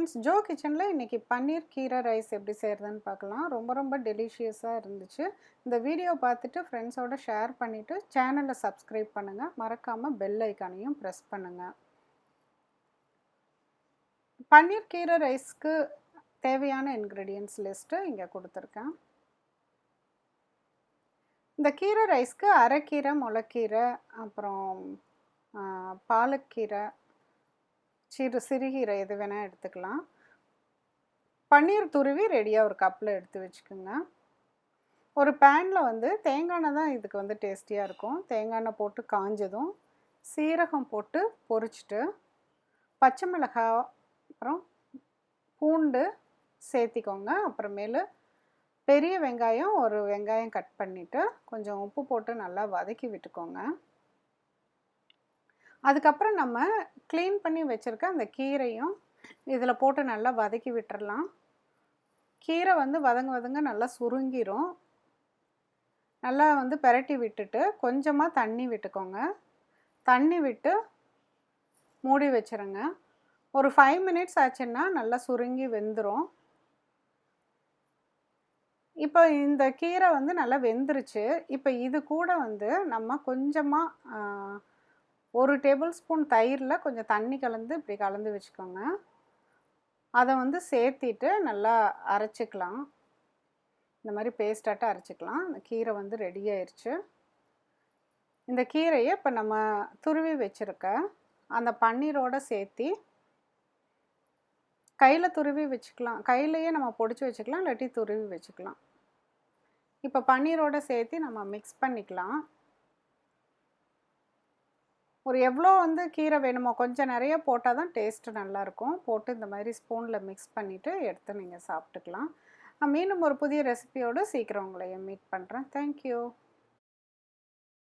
Friends, Joe கிச்சனில் இன்றைக்கி பன்னீர் கீரை ரைஸ் எப்படி செய்கிறதுன்னு பார்க்கலாம். ரொம்ப டெலிஷியஸாக இருந்துச்சு. இந்த வீடியோ பார்த்துட்டு ஃப்ரெண்ட்ஸோடு ஷேர் பண்ணிவிட்டு சேனலை சப்ஸ்கிரைப் பண்ணுங்கள். மறக்காமல் பெல் ஐக்கானையும் ப்ரெஸ் பண்ணுங்கள். பன்னீர் கீரை ரைஸ்க்கு தேவையான இன்க்ரீடியன்ட்ஸ் லிஸ்ட்டு இங்கே கொடுத்துருக்கேன். இந்த கீரை ரைஸ்க்கு அரைக்கீரை, முளைக்கீரை, அப்புறம் பாலக்கீரை, சிறுகீரை எது வேணால் எடுத்துக்கலாம். பன்னீர் துருவி ரெடியாக ஒரு கப்பில் எடுத்து வச்சுக்கோங்க. ஒரு பேனில் வந்து தேங்காய் எண்ணெய் தான் இதுக்கு வந்து டேஸ்டியாக இருக்கும். தேங்காய் எண்ணெய் போட்டு காஞ்சதும் சீரகம் போட்டு பொரிச்சிட்டு பச்சை மிளகாய் அப்புறம் பூண்டு சேர்த்திக்கோங்க. அப்புறமேலு பெரிய வெங்காயம் ஒரு வெங்காயம் கட் பண்ணிவிட்டு கொஞ்சம் உப்பு போட்டு நல்லா வதக்கி விட்டுக்கோங்க. அதுக்கப்புறம் நம்ம க்ளீன் பண்ணி வச்சுருக்க அந்த கீரையும் இதில் போட்டு நல்லா வதக்கி விட்டுறலாம். கீரை வந்து வதங்க நல்லா சுருங்கிரும். நல்லா வந்து பெரட்டி விட்டுட்டு கொஞ்சமாக தண்ணி விட்டுக்கோங்க. தண்ணி விட்டு மூடி வச்சுருங்க. ஒரு 5 மினிட்ஸ் ஆச்சுன்னா நல்லா சுருங்கி வெந்துடும். இப்போ இந்த கீரை வந்து நல்லா வெந்துருச்சு. இப்போ இது கூட வந்து நம்ம கொஞ்சமாக 1 டேபிள் ஸ்பூன் தயிரில் கொஞ்சம் தண்ணி கலந்து இப்படி கலந்து வச்சுக்கோங்க. அதை வந்து சேர்த்திட்டு நல்லா அரைச்சிக்கலாம். இந்த மாதிரி பேஸ்டாட்டம் அரைச்சிக்கலாம். இந்த கீரை வந்து ரெடி ஆயிடுச்சு. இந்த கீரையை இப்போ நம்ம துருவி வச்சுருக்க அந்த பன்னீரோடு சேர்த்தி கையில் துருவி வச்சுக்கலாம். கையிலையே நம்ம பொடிச்சு வச்சுக்கலாம், இல்லாட்டி துருவி வச்சுக்கலாம். இப்போ பன்னீரோடு சேர்த்து நம்ம மிக்ஸ் பண்ணிக்கலாம். ஒரு எவ்வளோ வந்து கீரை வேணுமோ கொஞ்சம் நிறைய போட்டால் தான் டேஸ்ட்டு நல்லாயிருக்கும். போட்டு இந்த மாதிரி ஸ்பூனில் மிக்ஸ் பண்ணிவிட்டு எடுத்து நீங்கள் சாப்பிட்டுக்கலாம். மீண்டும் ஒரு புதிய ரெசிபியோடு சீக்கிரம் உங்களை மீட் பண்ணுறேன். தேங்க்யூ.